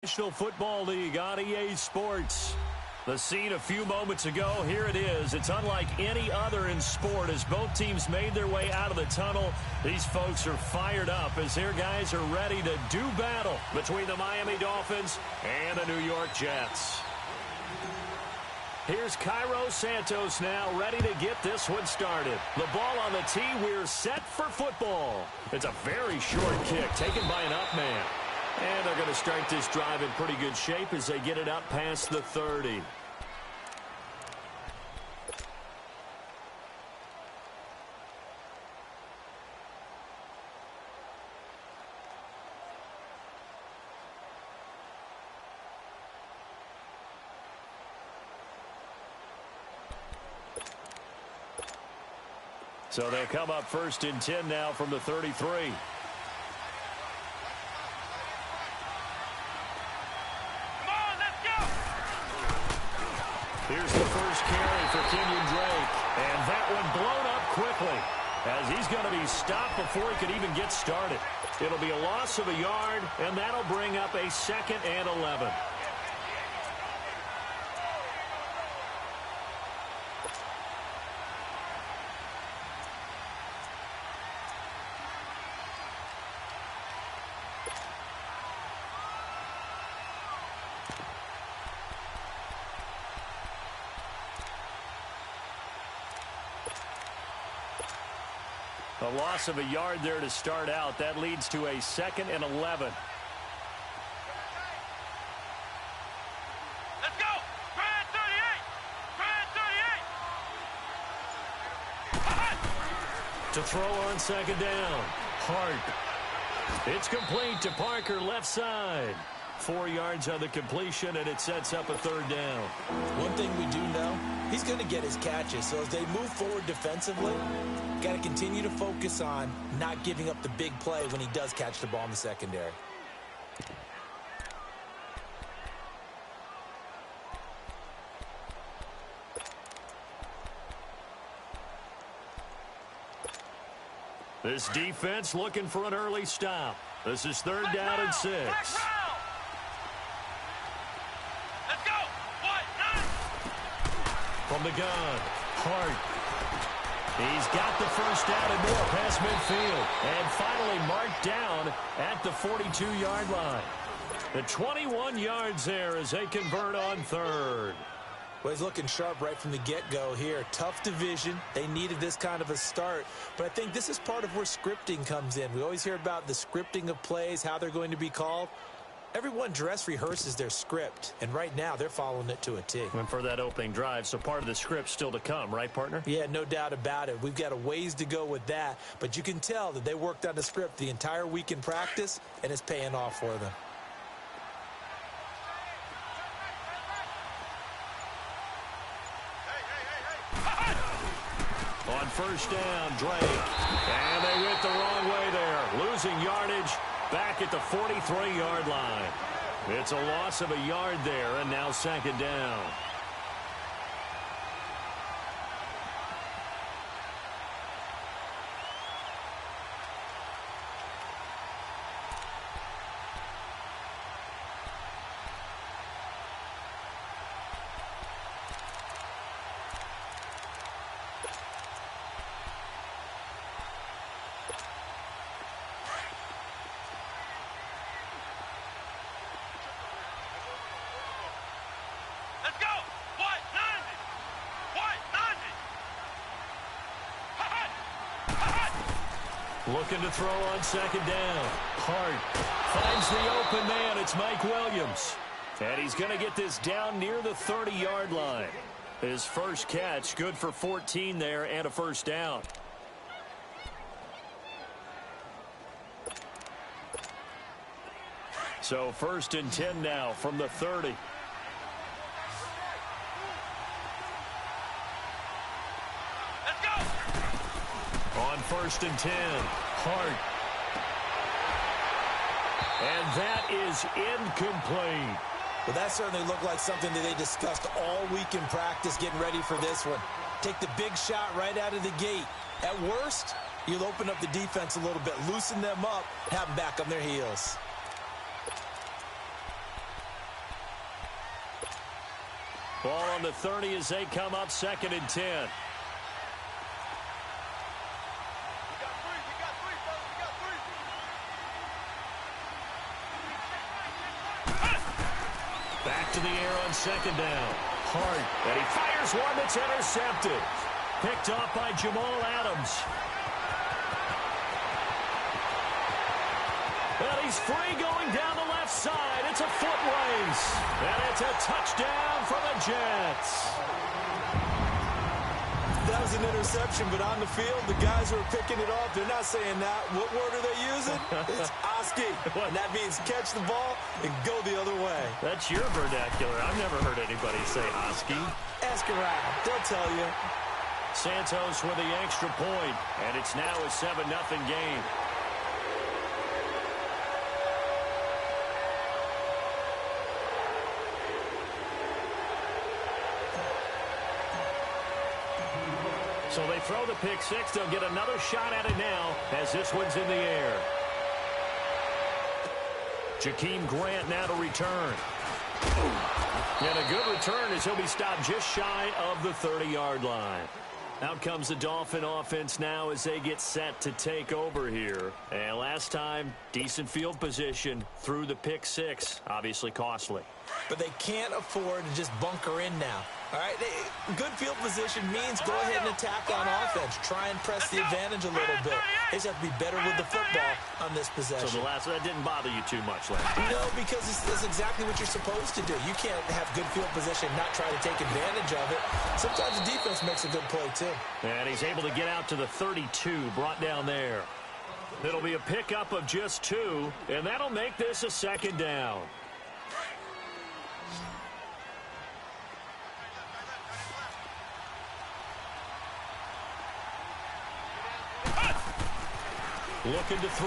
National Football League on EA Sports. The scene a few moments ago, here it is. It's unlike any other in sport as both teams made their way out of the tunnel. These folks are fired up as their guys are ready to do battle between the Miami Dolphins and the New York Jets. Here's Cairo Santos now ready to get this one started. The ball on the tee. We're set for football. It's a very short kick taken by an up man. And they're going to start this drive in pretty good shape as they get it up past the 30. So they'll come up first and 10 now from the 33. Here's the first carry for Kenyon Drake. And that one blown up quickly as he's going to be stopped before he could even get started. It'll be a loss of a yard, and that'll bring up a 2nd and 11. A loss of a yard there to start out. That leads to a 2nd and 11. Let's go! Try at 38! Try at 38! To throw on 2nd down. Hart. It's complete to Parker, left side. 4 yards on the completion, and it sets up a 3rd down. One thing we do know, he's going to get his catches. So as they move forward defensively, got to continue to focus on not giving up the big play when he does catch the ball in the secondary. This defense looking for an early stop. This is 3rd down and 6. Let's go! What? From the gun, Hart. He's got the first down and more past midfield. And finally marked down at the 42-yard line. The 21 yards there as they convert on 3rd. Well, he's looking sharp right from the get-go here. Tough division. They needed this kind of a start. But I think this is part of where scripting comes in. We always hear about the scripting of plays, how they're going to be called. Everyone dress rehearses their script, and right now they're following it to a T. And for that opening drive, so part of the script still to come, right, partner? Yeah, no doubt about it. We've got a ways to go with that, but you can tell that they worked on the script the entire week in practice, and it's paying off for them. On 1st down, Drake. And they went the wrong way there, losing yardage. Back at the 43-yard line. It's a loss of a yard there, and now 2nd down. Let's go! What? 90! What? 90! Looking to throw on 2nd down. Hart finds the open man. It's Mike Williams. And he's going to get this down near the 30-yard line. His first catch, good for 14 there and a 1st down. So 1st and 10 now from the 30. Let's go! On 1st and 10, Hart. And that is incomplete. Well, that certainly looked like something that they discussed all week in practice getting ready for this one. Take the big shot right out of the gate. At worst, you'll open up the defense a little bit, loosen them up, have them back on their heels. Ball on the 30 as they come up 2nd and 10. Back to the air on 2nd down. Hart, and he fires one that's intercepted. Picked off by Jamal Adams. And he's free going down the left side. It's a foot race. And it's a touchdown for the Jets. That was an interception, but on the field, the guys who are picking it off, they're not saying that. What word are they using? It's Oski. And that means catch the ball and go the other way. That's your vernacular. I've never heard anybody say Oski. Ask around. They'll tell you. Santos with the extra point, and it's now a 7-0 game. So they throw the pick six. They'll get another shot at it now as this one's in the air. Jakeem Grant now to return. And a good return as he'll be stopped just shy of the 30-yard line. Out comes the Dolphin offense now as they get set to take over here. And last time, decent field position through the pick six. Obviously costly. But they can't afford to just bunker in now. All right, good field position means go ahead and attack on offense. Try and press the advantage a little bit. They just have to be better with the football on this possession. So that didn't bother you too much last time? No, because it's exactly what you're supposed to do. You can't have good field position and not try to take advantage of it. Sometimes the defense makes a good play, too. And he's able to get out to the 32, brought down there. It'll be a pickup of just 2, and that'll make this a 2nd down. Looking to throw.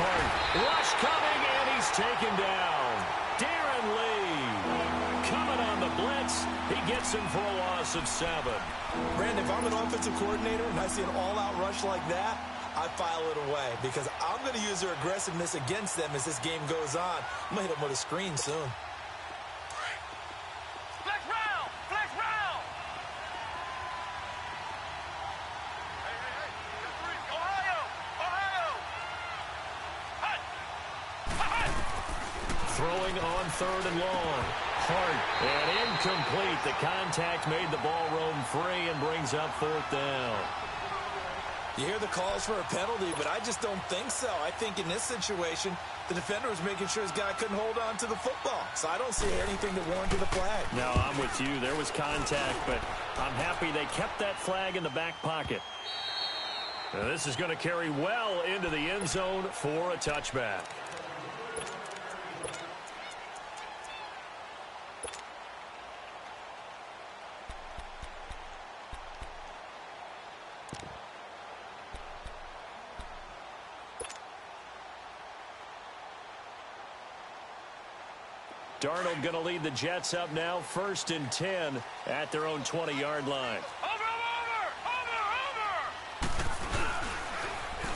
Hart. Rush coming, and he's taken down. Darren Lee coming on the blitz. He gets him for a loss of 7. Brandon, if I'm an offensive coordinator and I see an all-out rush like that, I file it away because I'm going to use their aggressiveness against them as this game goes on. I'm going to hit them with a screen soon. Flex round! Flex round! Hey. Ohio! Ohio! Hut! Hut! Throwing on 3rd and long. Hart. And incomplete. The contact made the ball roam free and brings up 4th down. You hear the calls for a penalty, but I just don't think so. I think in this situation, the defender was making sure his guy couldn't hold on to the football. So I don't see anything that warranted a flag. No, I'm with you. There was contact, but I'm happy they kept that flag in the back pocket. Now, this is going to carry well into the end zone for a touchback. Darnold going to lead the Jets up now, 1st and 10 at their own 20-yard line.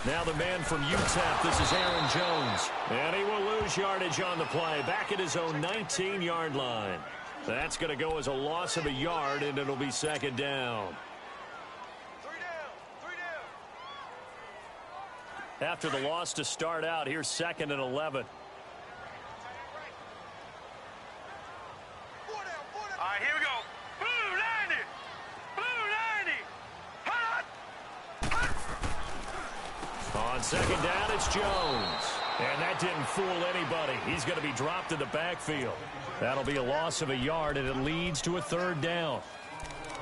Now the man from UTEP, this is Aaron Jones. And he will lose yardage on the play, back at his own 19-yard line. That's going to go as a loss of a yard, and it'll be 2nd down. 3 down. After the loss to start out, here's 2nd and 11. All right, here we go. Blue 90. Blue 90. On 2nd down, it's Jones. And that didn't fool anybody. He's going to be dropped in the backfield. That'll be a loss of a yard, and it leads to a 3rd down.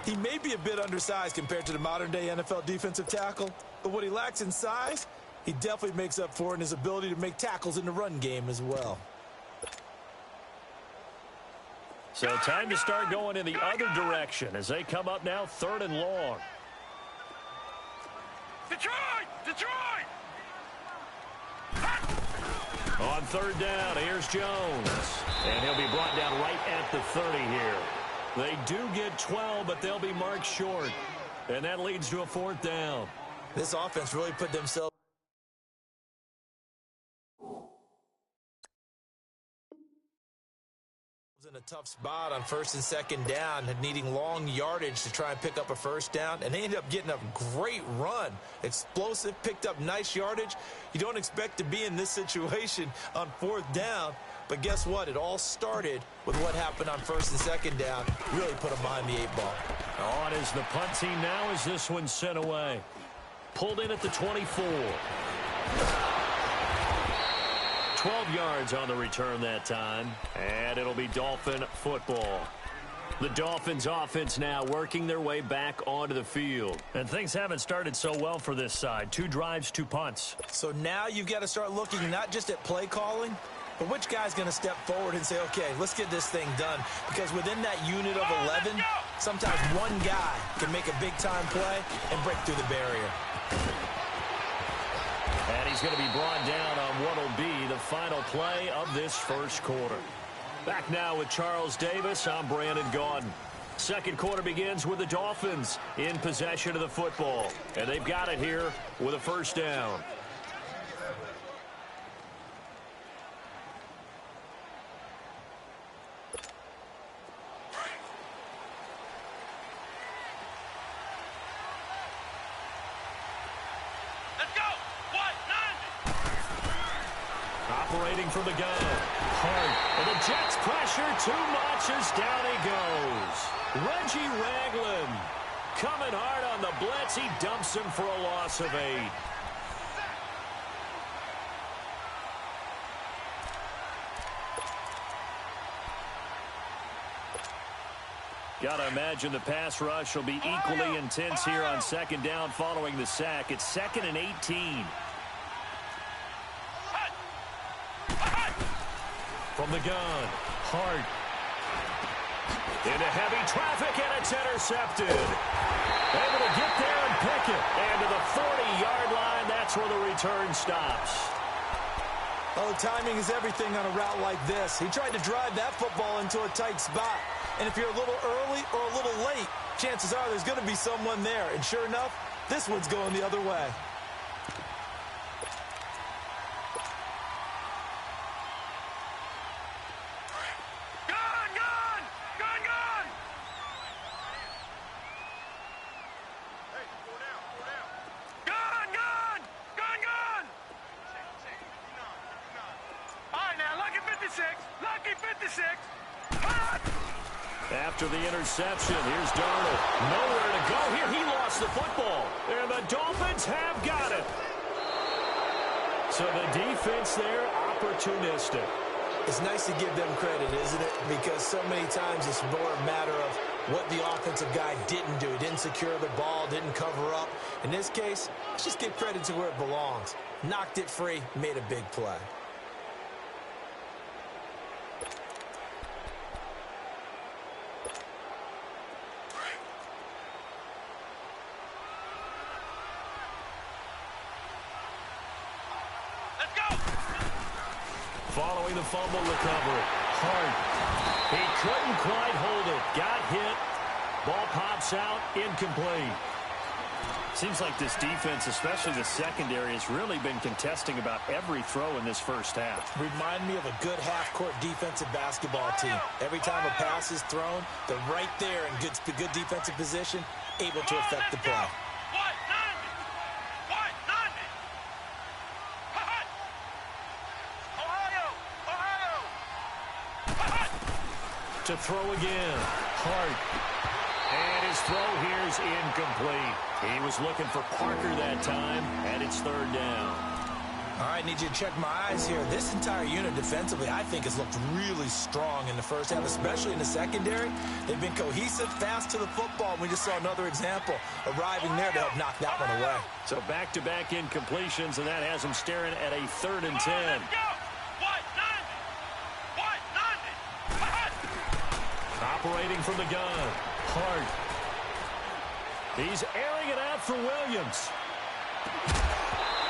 He may be a bit undersized compared to the modern-day NFL defensive tackle, but what he lacks in size, he definitely makes up for in his ability to make tackles in the run game as well. So time to start going in the other direction as they come up now 3rd and long. Detroit! Detroit! On 3rd down, here's Jones. And he'll be brought down right at the 30 here. They do get 12, but they'll be marked short. And that leads to a 4th down. This offense really put themselves in a tough spot on first and second down, needing long yardage to try and pick up a first down, and they ended up getting a great run. Explosive, picked up nice yardage. You don't expect to be in this situation on fourth down, but guess what? It all started with what happened on first and second down. Really put them behind the 8-ball. On is the punt team now as this one's sent away. Pulled in at the 24. 12 yards on the return that time, and it'll be Dolphin football. The Dolphins offense now working their way back onto the field. And things haven't started so well for this side. 2 drives, 2 punts. So now you've got to start looking not just at play calling, but which guy's going to step forward and say, okay, let's get this thing done. Because within that unit of 11, sometimes one guy can make a big-time play and break through the barrier. And he's going to be brought down on what will be the final play of this first quarter. Back now with Charles Davis. I'm Brandon Gaudin. Second quarter begins with the Dolphins in possession of the football. And they've got it here with a first down. Operating from the gun. Hart. And the Jets pressure too much as down he goes. Reggie Ragland coming hard on the blitz. He dumps him for a loss of 8. Got to imagine the pass rush will be equally intense here on second down following the sack. It's 2nd and 18. From the gun, Hart. Into heavy traffic, and it's intercepted. Able to get there and pick it. And to the 40-yard line, that's where the return stops. Oh, timing is everything on a route like this. He tried to drive that football into a tight spot. And if you're a little early or a little late, chances are there's going to be someone there. And sure enough, this one's going the other way. After the interception, here's Darnold. Nowhere to go here. He lost the football. And the Dolphins have got it. So the defense there, opportunistic. It's nice to give them credit, isn't it? Because so many times it's more a matter of what the offensive guy didn't do. He didn't secure the ball, didn't cover up. In this case, let's just give credit to where it belongs. Knocked it free, made a big play. Following the fumble recovery, Hart. He couldn't quite hold it. Got hit. Ball pops out, incomplete. Seems like this defense, especially the secondary, has really been contesting about every throw in this first half. Remind me of a good half-court defensive basketball team. Every time a pass is thrown, they're right there in good defensive position, able to affect the play. To throw again, Hart. And his throw here is incomplete. He was looking for Parker that time, and it's 3rd down. All right, need you to check my eyes here. This entire unit defensively, I think, has looked really strong in the first half, especially in the secondary. They've been cohesive, fast to the football, and we just saw another example arriving there to help knock that one away. So back-to-back incompletions, and that has them staring at a 3rd and 10. Operating from the gun, Hart. He's airing it out for Williams.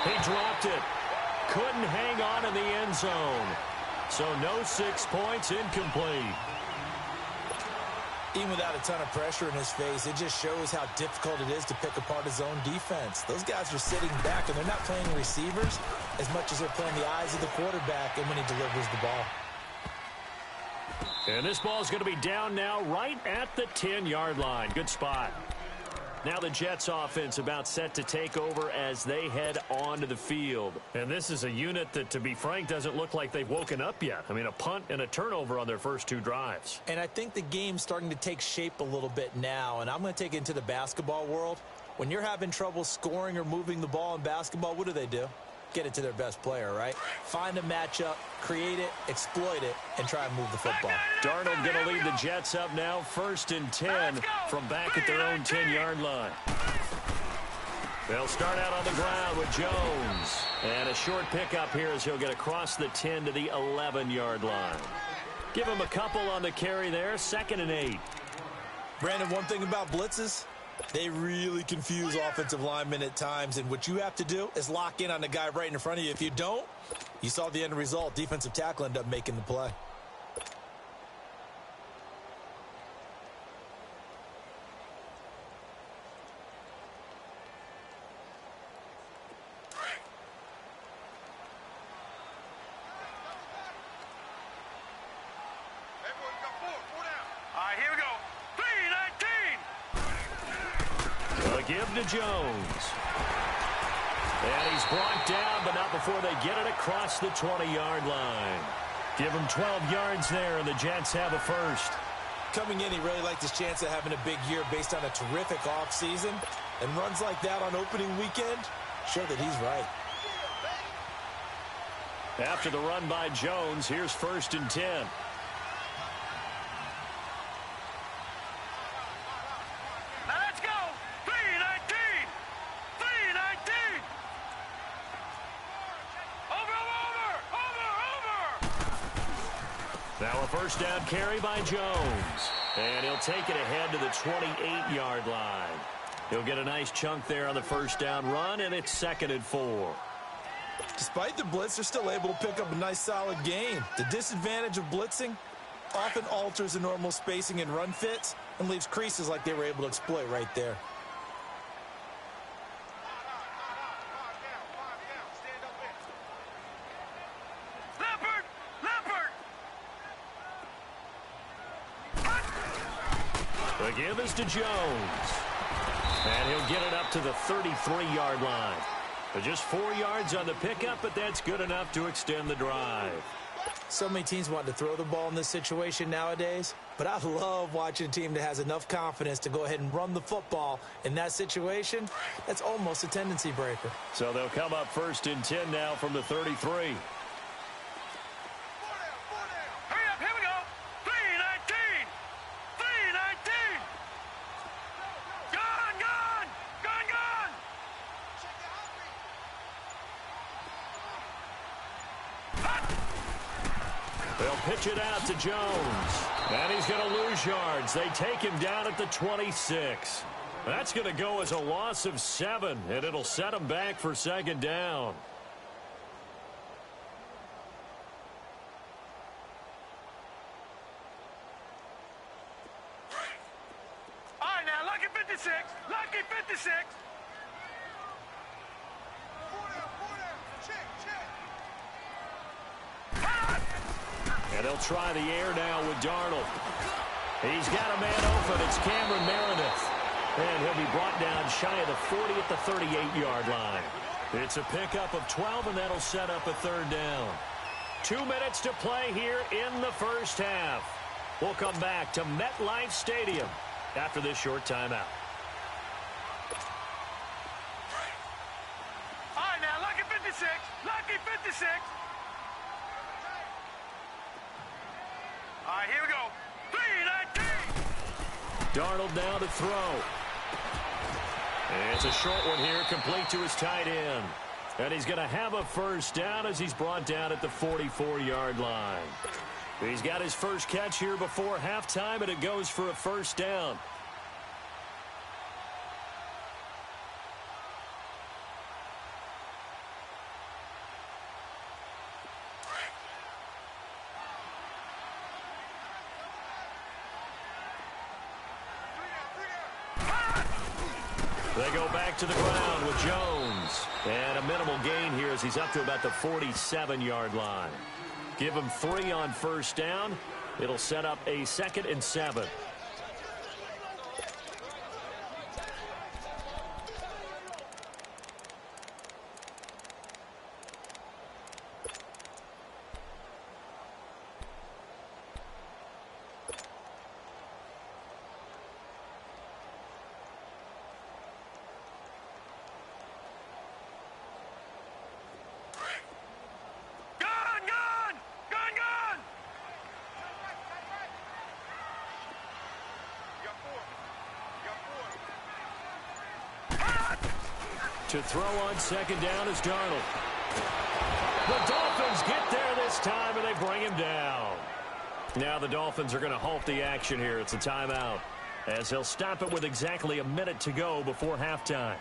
He dropped it. Couldn't hang on in the end zone. So no 6 points, incomplete. Even without a ton of pressure in his face, it just shows how difficult it is to pick apart his own defense. Those guys are sitting back, and they're not playing receivers as much as they're playing the eyes of the quarterback and when he delivers the ball. And this ball is going to be down now right at the 10-yard line. Good spot. Now the Jets offense about set to take over as they head onto the field. And this is a unit that, to be frank, doesn't look like they've woken up yet. I mean, a punt and a turnover on their first two drives. And I think the game's starting to take shape a little bit now. And I'm going to take it into the basketball world. When you're having trouble scoring or moving the ball in basketball, what do? Get it to their best player, right? Find a matchup, create it, exploit it, and try and move the football. Darnold going to lead the Jets up now, 1st and 10 from back at their own 10-yard line. They'll start out on the ground with Jones. And a short pickup here as he'll get across the 10 to the 11-yard line. Give him a couple on the carry there, 2nd and 8. Brandon, one thing about blitzes, they really confuse offensive linemen at times, and what you have to do is lock in on the guy right in front of you. If you don't, you saw the end result. Defensive tackle ended up making the play. Give to Jones. And he's brought down, but not before they get it across the 20-yard line. Give him 12 yards there, and the Jets have a first. Coming in, he really liked his chance of having a big year based on a terrific offseason. And runs like that on opening weekend show that he's right. After the run by Jones, here's 1st and 10. Now a first down carry by Jones. And he'll take it ahead to the 28-yard line. He'll get a nice chunk there on the first down run, and it's 2nd and 4. Despite the blitz, they're still able to pick up a nice solid gain. The disadvantage of blitzing often alters the normal spacing and run fits and leaves creases like they were able to exploit right there. The give is to Jones. And he'll get it up to the 33-yard line. Just 4 yards on the pickup, but that's good enough to extend the drive. So many teams want to throw the ball in this situation nowadays, but I love watching a team that has enough confidence to go ahead and run the football. In that situation, that's almost a tendency breaker. So they'll come up 1st and 10 now from the 33. They'll pitch it out to Jones. And he's going to lose yards. They take him down at the 26. That's going to go as a loss of 7, and it'll set him back for 2nd down. All right, now, lucky 56. Lucky 56. And they'll try the air now with Darnold. He's got a man open. It's Cameron Meredith. And he'll be brought down shy of the 40 at the 38-yard line. It's a pickup of 12, and that'll set up a 3rd down. 2 minutes to play here in the first half. We'll come back to MetLife Stadium after this short timeout. All right, now, lucky 56. Lucky 56. All right, here we go. 3-19. Darnold now to throw. And it's a short one here, complete to his tight end. And he's going to have a first down as he's brought down at the 44-yard line. He's got his first catch here before halftime, and it goes for a first down. They go back to the ground with Jones. And a minimal gain here as he's up to about the 47-yard line. Give him 3 on first down. It'll set up a 2nd and 7. To throw on 2nd down is Darnold. The Dolphins get there this time, and they bring him down. Now the Dolphins are going to halt the action here. It's a timeout, as they'll stop it with exactly a minute to go before halftime.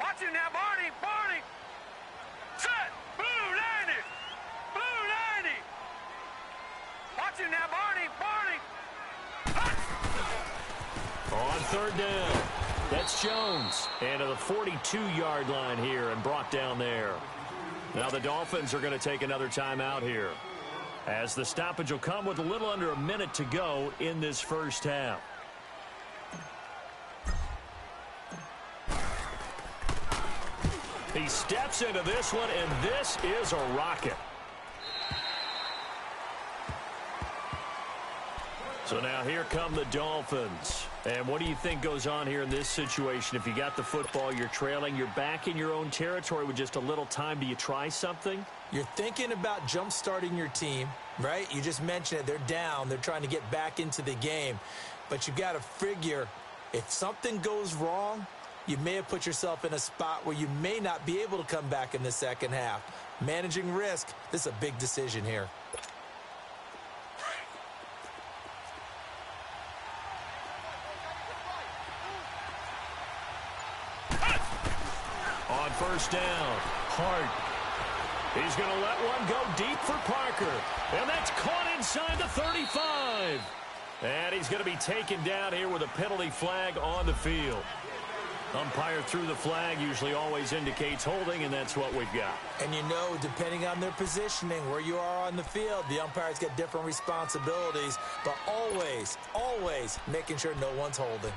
Watch it now, Barney, Barney. Set, blue, Landy, blue, Landy. Watch it now, Barney, Barney. On 3rd down, that's Jones. And to the 42-yard line here and brought down there. Now the Dolphins are going to take another timeout here, as the stoppage will come with a little under a minute to go in this first half. He steps into this one, and this is a rocket. So now here come the Dolphins. And what do you think goes on here in this situation? If you got the football, you're trailing, you're back in your own territory with just a little time. Do you try something? You're thinking about jump-starting your team, right? You just mentioned it. They're down. They're trying to get back into the game. But you got to figure, if something goes wrong, you may have put yourself in a spot where you may not be able to come back in the second half. Managing risk, this is a big decision here. On 1st down, Hart. He's going to let one go deep for Parker. And that's caught inside the 35. And he's going to be taken down here with a penalty flag on the field. Umpire threw the flag, usually always indicates holding, and that's what we've got. And you know, depending on their positioning, where you are on the field, the umpires get different responsibilities, but always, always making sure no one's holding.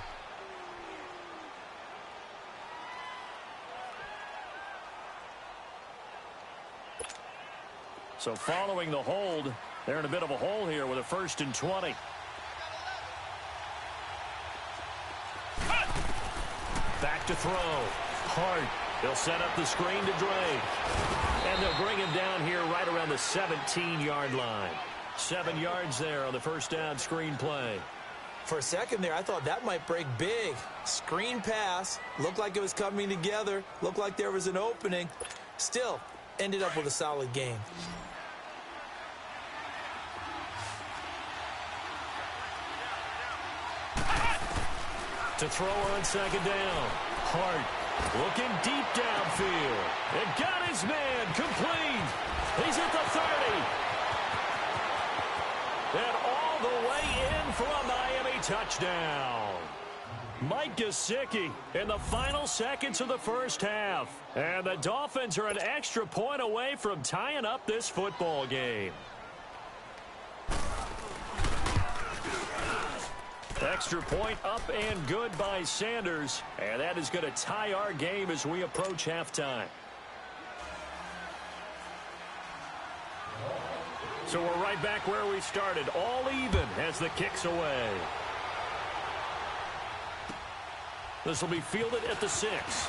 So following the hold, they're in a bit of a hole here with a 1st and 20. Back to throw. Hart. They'll set up the screen to Drake. And they'll bring him down here right around the 17-yard line. 7 yards there on the 1st down screen play. For a second there, I thought that might break big. Screen pass. Looked like it was coming together. Looked like there was an opening. Still, ended up with a solid game. To throw on 2nd down. Hart looking deep downfield. And got his man complete. He's at the 30. And all the way in for a Miami touchdown. Mike Gesicki in the final seconds of the first half. And the Dolphins are an extra point away from tying up this football game. Extra point up and good by Sanders. And that is going to tie our game as we approach halftime. So we're right back where we started. All even as the kick's away. This will be fielded at the 6.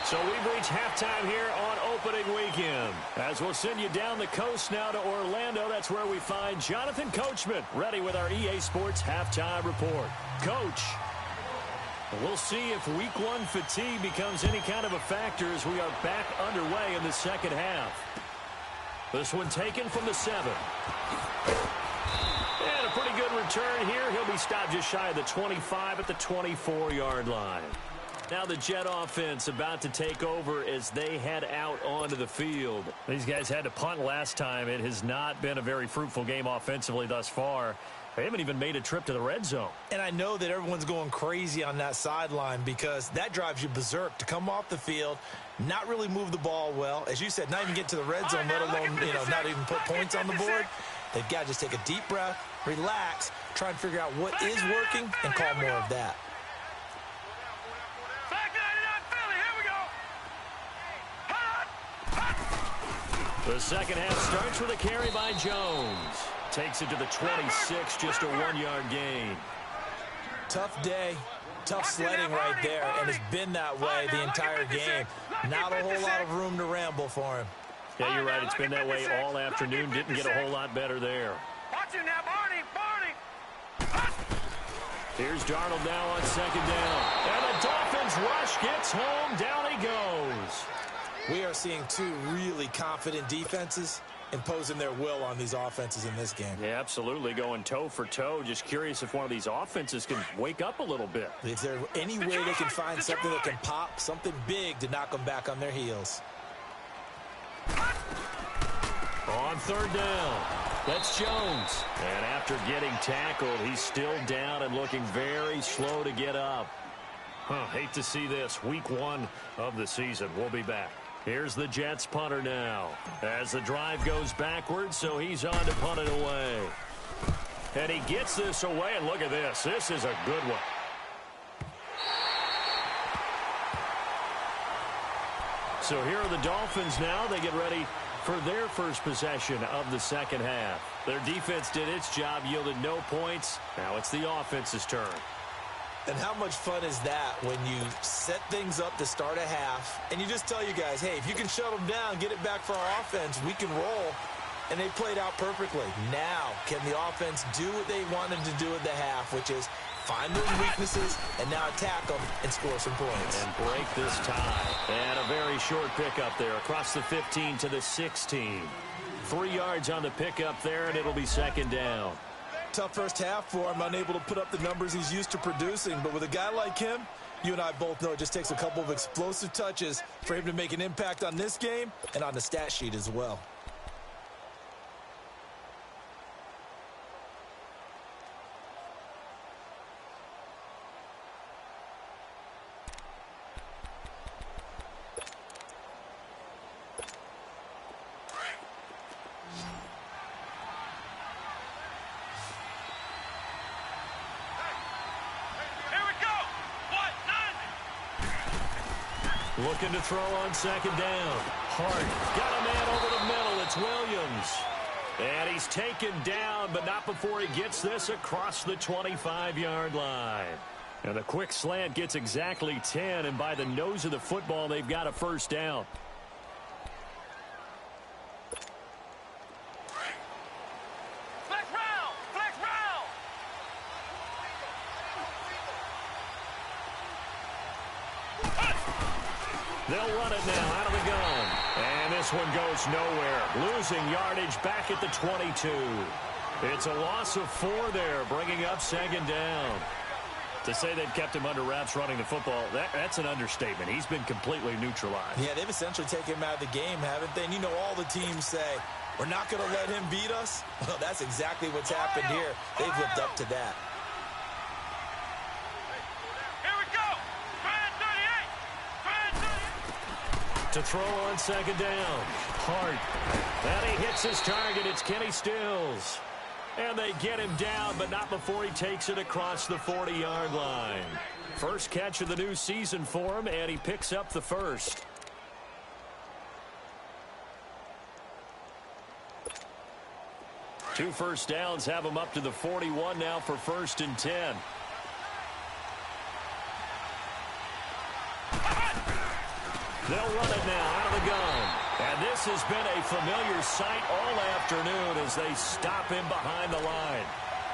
So we've reached halftime here on opening weekend. As we'll send you down the coast now to Orlando, that's where we find Jonathan Coachman ready with our EA Sports halftime report. Coach, we'll see if week 1 fatigue becomes any kind of a factor as we are back underway in the second half. This one taken from the 7. And a pretty good return here. He'll be stopped just shy of the 25 at the 24-yard line. Now the Jet offense about to take over as they head out onto the field. These guys had to punt last time. It has not been a very fruitful game offensively thus far. They haven't even made a trip to the red zone. And I know that everyone's going crazy on that sideline because that drives you berserk to come off the field, not really move the ball well. As you said, not even get to the red zone, let alone, not even put points on the board. They've got to just take a deep breath, relax, try and figure out what is working, and call more of that. The second half starts with a carry by Jones. Takes it to the 26, just a 1-yard gain. Tough day, tough sledding right there, and it's been that way the entire game. Not a whole lot of room to ramble for him. Yeah, you're right. It's been that way all afternoon. Didn't get a whole lot better there. Watch it now, Barney. Here's Darnold now on second down. And the Dolphins rush gets home. Down he goes. We are seeing two really confident defenses imposing their will on these offenses in this game. Yeah, absolutely. Going toe for toe. Just curious if one of these offenses can wake up a little bit. Is there any way they can find something that can pop, something big to knock them back on their heels? On third down, that's Jones. And after getting tackled, he's still down and looking very slow to get up. Hate to see this. Week 1 of the season. We'll be back. Here's the Jets punter now as the drive goes backwards, so he's on to punt it away. And he gets this away, and look at this. This is a good one. So here are the Dolphins now. They get ready for their first possession of the second half. Their defense did its job, yielded no points. Now it's the offense's turn. And how much fun is that when you set things up to start a half and you just tell you guys, hey, if you can shut them down, get it back for our offense, we can roll. And they played out perfectly. Now, can the offense do what they wanted to do at the half, which is find those weaknesses and now attack them and score some points. And break this tie. And a very short pickup there across the 15 to the 16. 3 yards on the pickup there, and it'll be second down. Tough first half for him, unable to put up the numbers he's used to producing. But with a guy like him, you and I both know it just takes a couple of explosive touches for him to make an impact on this game and on the stat sheet as well. Looking to throw on second down. Hart got a man over the middle. It's Williams. And he's taken down, but not before he gets this across the 25-yard line. And the quick slant gets exactly 10, and by the nose of the football, they've got a first down. They'll run it now out of the gun. And this one goes nowhere. Losing yardage back at the 22. It's a loss of 4 there, bringing up second down. To say they've kept him under wraps running the football, that's an understatement. He's been completely neutralized. Yeah, they've essentially taken him out of the game, haven't they? And you know all the teams say, we're not going to let him beat us. Well, that's exactly what's happened here. They've lived up to that. To throw on second down. Hart. And he hits his target. It's Kenny Stills. And they get him down, but not before he takes it across the 40-yard line. First catch of the new season for him, and he picks up the first. Two first downs have him up to the 41 now for 1st and 10. They'll run it now out of the gun. And this has been a familiar sight all afternoon as they stop him behind the line.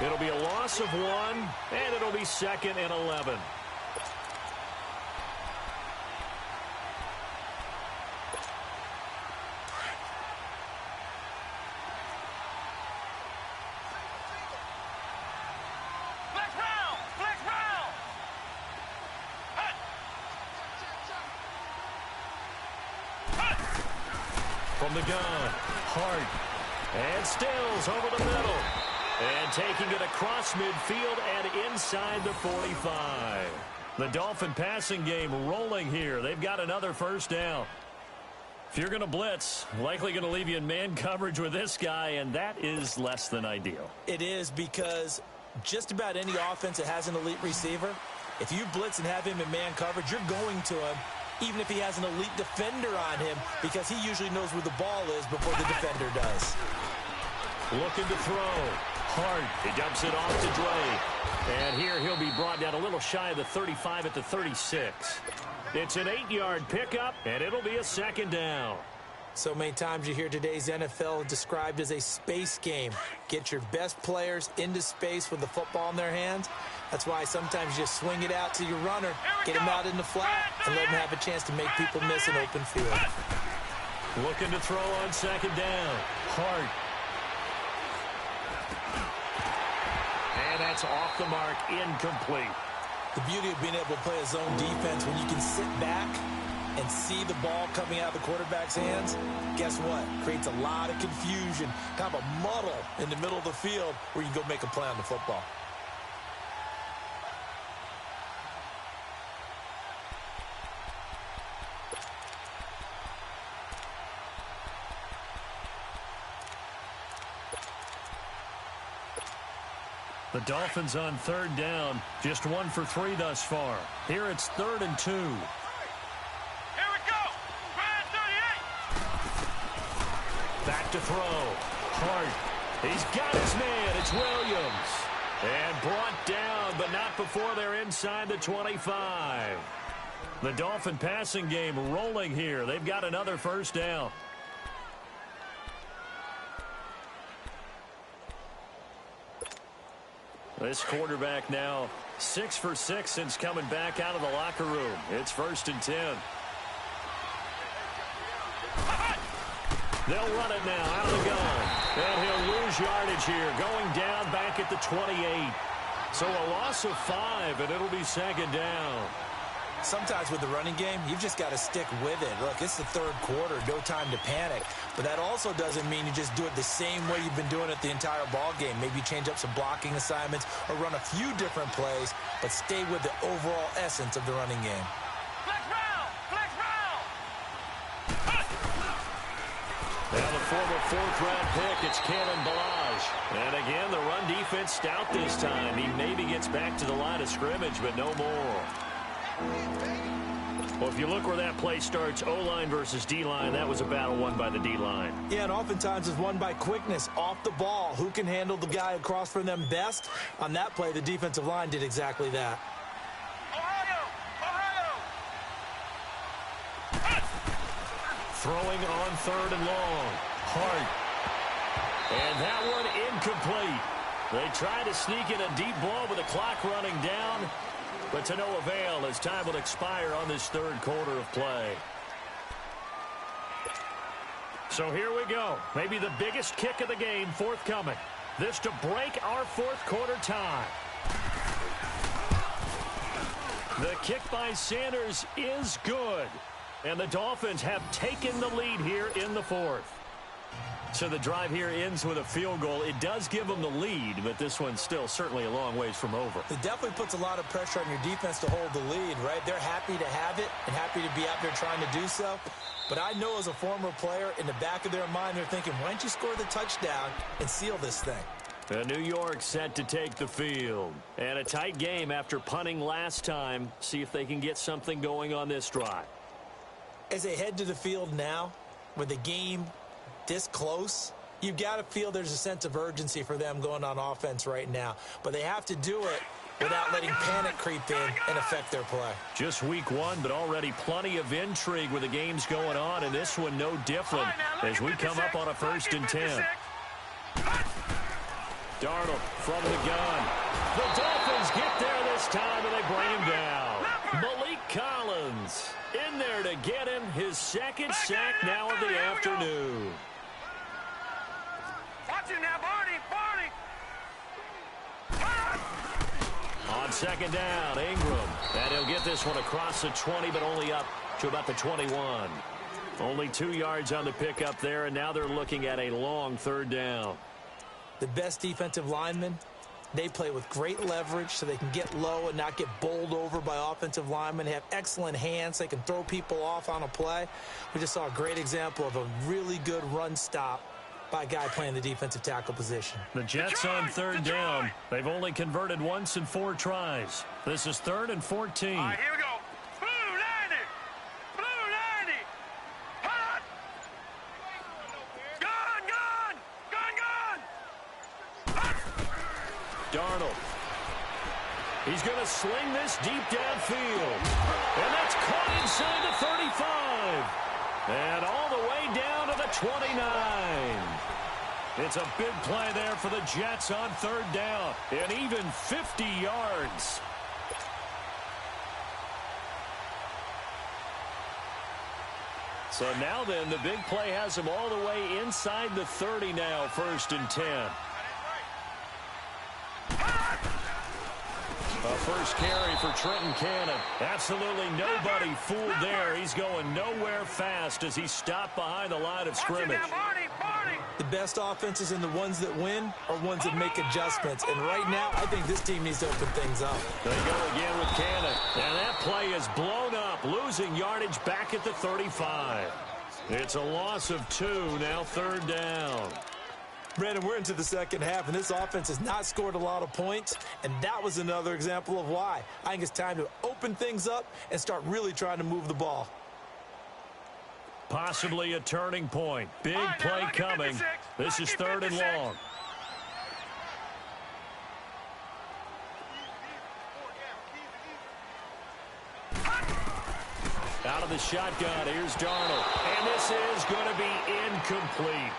It'll be a loss of 1, and it'll be 2nd and 11. from the gun. Hart. And Stills over the middle. And taking it across midfield and inside the 45. The Dolphin passing game rolling here. They've got another first down. If you're going to blitz, likely going to leave you in man coverage with this guy, and that is less than ideal. It is, because just about any offense that has an elite receiver, if you blitz and have him in man coverage, you're going to him, even if he has an elite defender on him, because he usually knows where the ball is before the defender does. Looking to throw. Hart. He dumps it off to Dre. And here he'll be brought down a little shy of the 35 at the 36. It's an 8-yard pickup, and it'll be a second down. So many times you hear today's NFL described as a space game. Get your best players into space with the football in their hands. That's why sometimes you just swing it out to your runner, get him out in the flat, and let him have a chance to make people miss an open field. Looking to throw on second down. Hart. And that's off the mark, incomplete. The beauty of being able to play a zone defense, when you can sit back and see the ball coming out of the quarterback's hands, guess what? Creates a lot of confusion, kind of a muddle in the middle of the field where you can go make a play on the football. The Dolphins on third down, just 1 for 3 thus far. Here it's 3rd and 2. Here we go. Ryan 38. Back to throw. Hart. He's got his man. It's Williams. And brought down, but not before they're inside the 25. The Dolphin passing game rolling here. They've got another first down. This quarterback now 6 for 6 since coming back out of the locker room. It's 1st and 10. They'll run it now out of the gun. And he'll lose yardage here, going down back at the 28. So a loss of 5, and it'll be 2nd down. Sometimes with the running game, you've just got to stick with it. Look, it's the 3rd quarter, no time to panic. But that also doesn't mean you just do it the same way you've been doing it the entire ball game. Maybe change up some blocking assignments or run a few different plays, but stay with the overall essence of the running game. Flex round. Flex round. Now the former 4th-round pick, it's Kalen Balaj. And again, the run defense stout this time. He maybe gets back to the line of scrimmage, but no more. Well, if you look where that play starts, O-line versus D-line, that was a battle won by the D-line. Yeah, and oftentimes it's won by quickness off the ball. Who can handle the guy across from them best? On that play, the defensive line did exactly that. Ohio. Throwing on 3rd and long. Hart. And that one incomplete. They try to sneak in a deep ball with the clock running down, but to no avail as time will expire on this 3rd quarter of play. So here we go. Maybe the biggest kick of the game forthcoming. This to break our 4th quarter tie. The kick by Sanders is good. And the Dolphins have taken the lead here in the 4th. So the drive here ends with a field goal. It does give them the lead, but this one's still certainly a long ways from over. It definitely puts a lot of pressure on your defense to hold the lead, right? They're happy to have it and happy to be out there trying to do so. But I know as a former player, in the back of their mind, they're thinking, why don't you score the touchdown and seal this thing? New York set to take the field. And a tight game after punting last time. See if they can get something going on this drive. As they head to the field now, with the game this close, you've got to feel there's a sense of urgency for them going on offense right now. But they have to do it without letting panic creep in and affect their play. Just week 1, but already plenty of intrigue with the games going on, and this one no different as we come up on a 1st and 10. Darnold from the gun. The Dolphins get there this time, and they bring him down. Malik Collins in there to get him his 2nd sack now of the afternoon. Watch it now, Barney. On 2nd down, Ingram. And he'll get this one across the 20, but only up to about the 21. Only 2 yards on the pickup there, and now they're looking at a long third down. The best defensive linemen, they play with great leverage so they can get low and not get bowled over by offensive linemen. They have excellent hands. They can throw people off on a play. We just saw a great example of a really good run stop by a guy playing the defensive tackle position. The Jets on third down. They've only converted once in 4 tries. This is 3rd and 14. All right, here we go. Blue 90. Blue 90. Hot. Gone, gone. Gone, gone. Hot. Darnold. He's going to sling this deep downfield. And that's caught inside the 35. And all the way down to the 29. It's a big play there for the Jets on third down. And even 50 yards. So now then, the big play has him all the way inside the 30 now, 1st and 10. A first carry for Trenton Cannon. Absolutely nobody fooled there. He's going nowhere fast as he's stopped behind the line of scrimmage. The best offenses and the ones that win are ones that make adjustments. And right now, I think this team needs to open things up. They go again with Cannon. And that play is blown up, losing yardage back at the 35. It's a loss of 2, now third down. Brandon, we're into the second half, and this offense has not scored a lot of points, and that was another example of why. I think it's time to open things up and start really trying to move the ball. Possibly a turning point. Big play coming. This is 3rd and long. Out of the shotgun, here's Darnold. And this is going to be incomplete.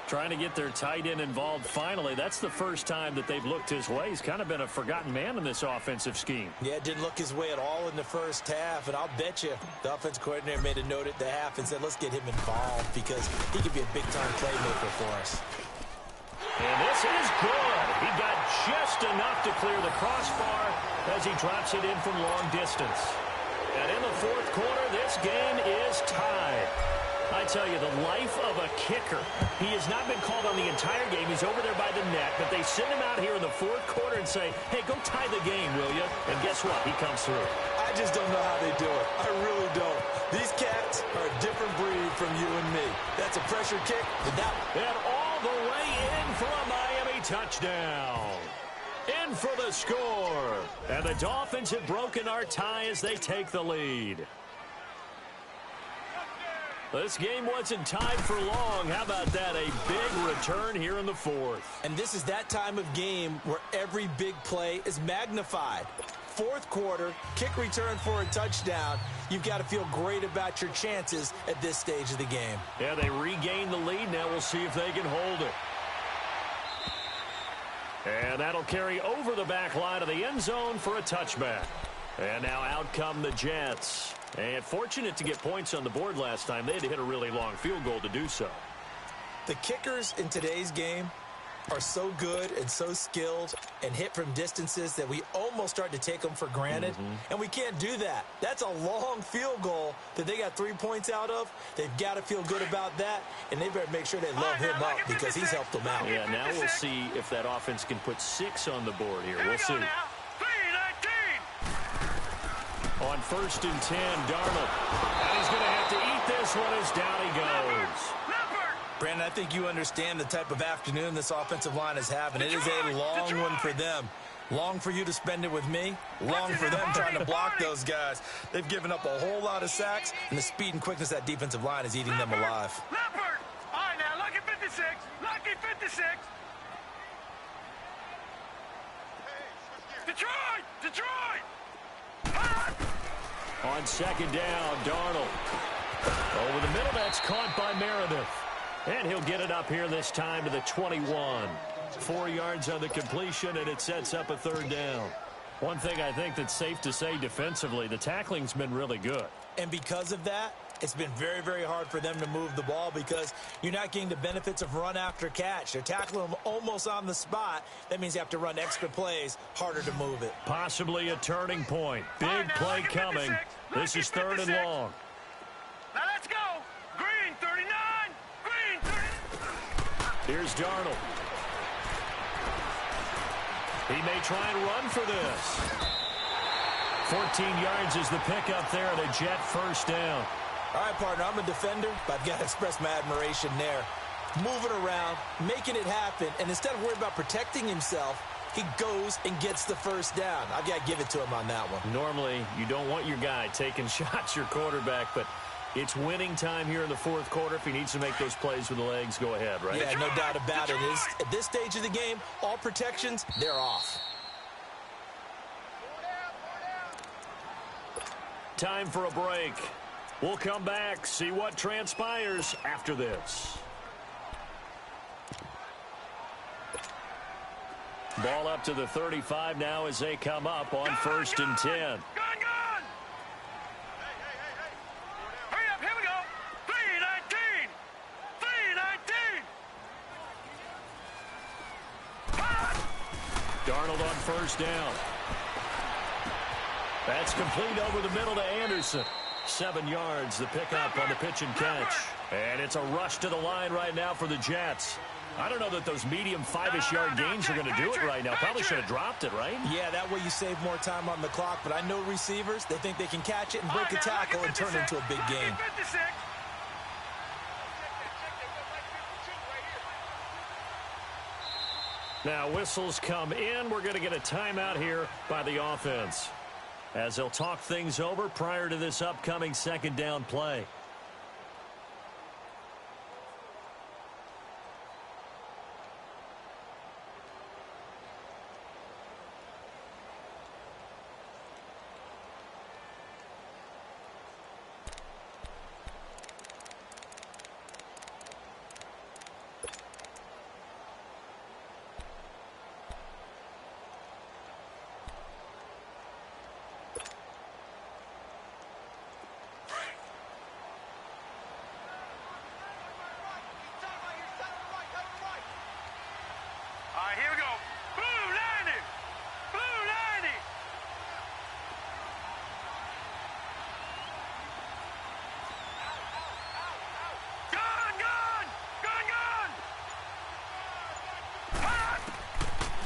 Trying to get their tight end involved finally. That's the first time that they've looked his way. He's kind of been a forgotten man in this offensive scheme. Yeah, didn't look his way at all in the first half. And I'll bet you the offensive coordinator made a note at the half and said, let's get him involved because he could be a big-time playmaker for us. And this is good. He got just enough to clear the crossbar as he drops it in from long distance. And in the 4th quarter, this game is tied. I tell you, the life of a kicker. He has not been called on the entire game. He's over there by the net, but they send him out here in the 4th quarter and say, hey, go tie the game, will you? And guess what? He comes through. I just don't know how they do it. I really don't. These cats are a different breed from you and me. That's a pressure kick. And all the way in for a Miami touchdown. In for the score. And the Dolphins have broken our tie as they take the lead. This game wasn't tied for long. How about that? A big return here in the 4th. And this is that time of game where every big play is magnified. 4th quarter, kick return for a touchdown. You've got to feel great about your chances at this stage of the game. Yeah, they regain the lead. Now we'll see if they can hold it. And that'll carry over the back line of the end zone for a touchback. And now out come the Jets. And fortunate to get points on the board last time. They had to hit a really long field goal to do so. The kickers in today's game are so good and so skilled and hit from distances that we almost start to take them for granted. And we can't do that. That's a long field goal that they got 3 points out of. They've got to feel good about that, and they better make sure they load him up because he's helped them out. Yeah, now we'll see if that offense can put 6 on the board here. We'll see. On 1st and 10, Darnold. And he's going to have to eat this one as down he goes. Brandon, I think you understand the type of afternoon this offensive line is having. It is a long one for them. Long for you to spend it with me. Long for them trying to block those guys. They've given up a whole lot of sacks, and the speed and quickness of that defensive line is eating them alive. Leopard! All right, now, lucky 56. Lucky 56. Detroit! Detroit! On 2nd down, Darnold. Over the middle, that's caught by Meredith. And he'll get it up here this time to the 21. 4 yards on the completion, and it sets up a 3rd down. One thing I think that's safe to say defensively, the tackling's been really good. And because of that, it's been very, very hard for them to move the ball because you're not getting the benefits of run after catch. They're tackling them almost on the spot. That means you have to run extra plays, harder to move it. Possibly a turning point. Big play coming. This is 3rd and long. Now let's go. Here's Darnold. He may try and run for this. 14 yards is the pickup there and a Jet first down. All right, partner, I'm a defender, but I've got to express my admiration there. Moving around, making it happen, and instead of worrying about protecting himself, he goes and gets the first down. I've got to give it to him on that one. Normally, you don't want your guy taking shots, your quarterback, but it's winning time here in the fourth quarter. If he needs to make those plays with the legs, go ahead, right? Yeah, no doubt about it. At this stage of the game, all protections, they're off. Time for a break. We'll come back, see what transpires after this. Ball up to the 35 now as they come up on 1st and 10. Gone! Hurry up, here we go. 3-19. 3-19. Darnold on 1st down. That's complete over the middle to Anderson. 7 yards, the pickup on the pitch and catch. And it's a rush to the line right now for the Jets. I don't know that those medium 5-ish yard gains are going to do it right now. Probably should have dropped it, right? Yeah, that way you save more time on the clock. But I know receivers, they think they can catch it and break a tackle and turn it into a big game. Now whistles come in. We're going to get a timeout here by the offense, as they'll talk things over prior to this upcoming 2nd down play. Here we go. Blue 90. Blue 90. Gone.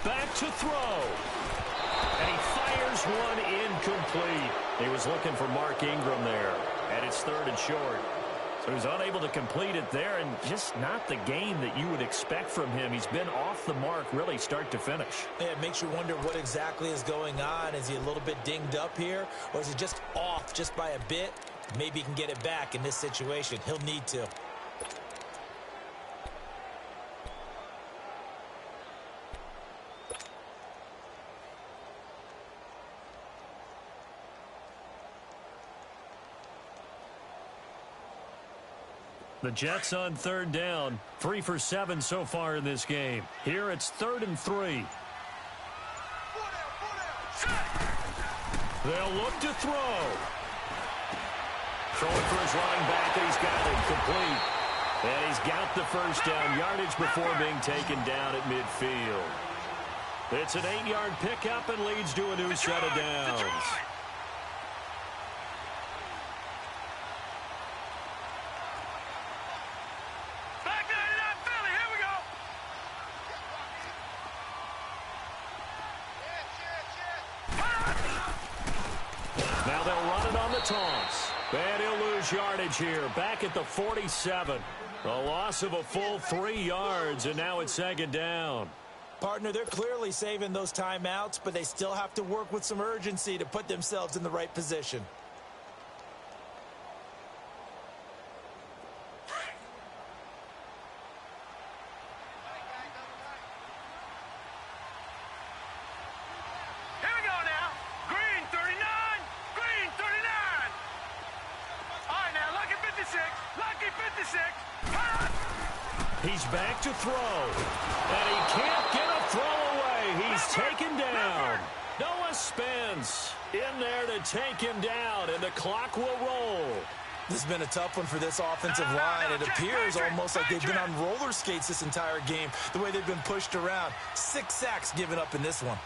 Back to throw. And he fires one incomplete. He was looking for Mark Ingram there. And it's 3rd and short. So he's unable to complete it there, and just not the game that you would expect from him. He's been off the mark really start to finish. Yeah, it makes you wonder what exactly is going on. Is he a little bit dinged up here, or is he just off just by a bit? Maybe he can get it back in this situation. He'll need to. The Jets on 3rd down. 3 for 7 so far in this game. Here it's 3rd and 3. They'll look to throw. Throwing for his running back, and he's got it complete. And he's got the first down yardage before being taken down at midfield. It's an 8-yard pickup and leads to a new set of downs. Now they'll run it on the taunts. And he'll lose yardage here. Back at the 47. A loss of a full 3 yards, and now it's 2nd down. Partner, they're clearly saving those timeouts, but they still have to work with some urgency to put themselves in the right position. He's back to throw. And he can't get a throw away. He's taken down. Noah Spence in there to take him down, and the clock will roll. This has been a tough one for this offensive line. It appears almost like they've been on roller skates this entire game, the way they've been pushed around. 6 sacks given up in this one.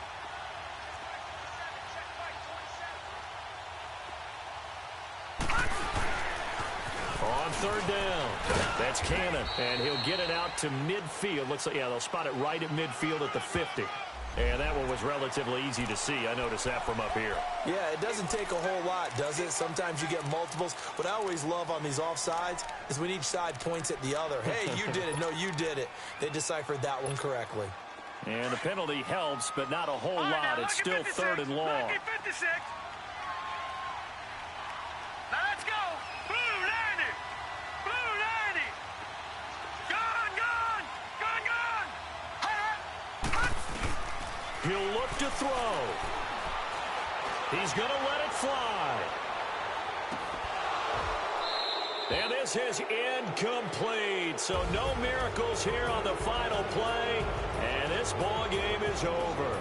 third down. That's Cannon, and he'll get it out to midfield. Looks like, yeah, they'll spot it right at midfield at the 50. And that one was relatively easy to see. I noticed that from up here. Yeah, it doesn't take a whole lot, does it? Sometimes you get multiples. What I always love on these offsides is when each side points at the other. Hey, you did it. No, you did it. They deciphered that one correctly. And the penalty helps, but not a whole lot. It's still 56, third and long. lucky 56. Now let's go. Blue 90. Blue 90. Gone, gone. Gone, gone. He'll look to throw. He's going to let it fly. And this is incomplete. So no miracles here on the final play. And this ball game is over.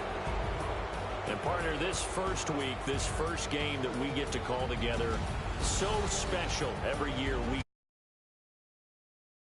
And partner, this first week, this first game that we get to call together, so special every year we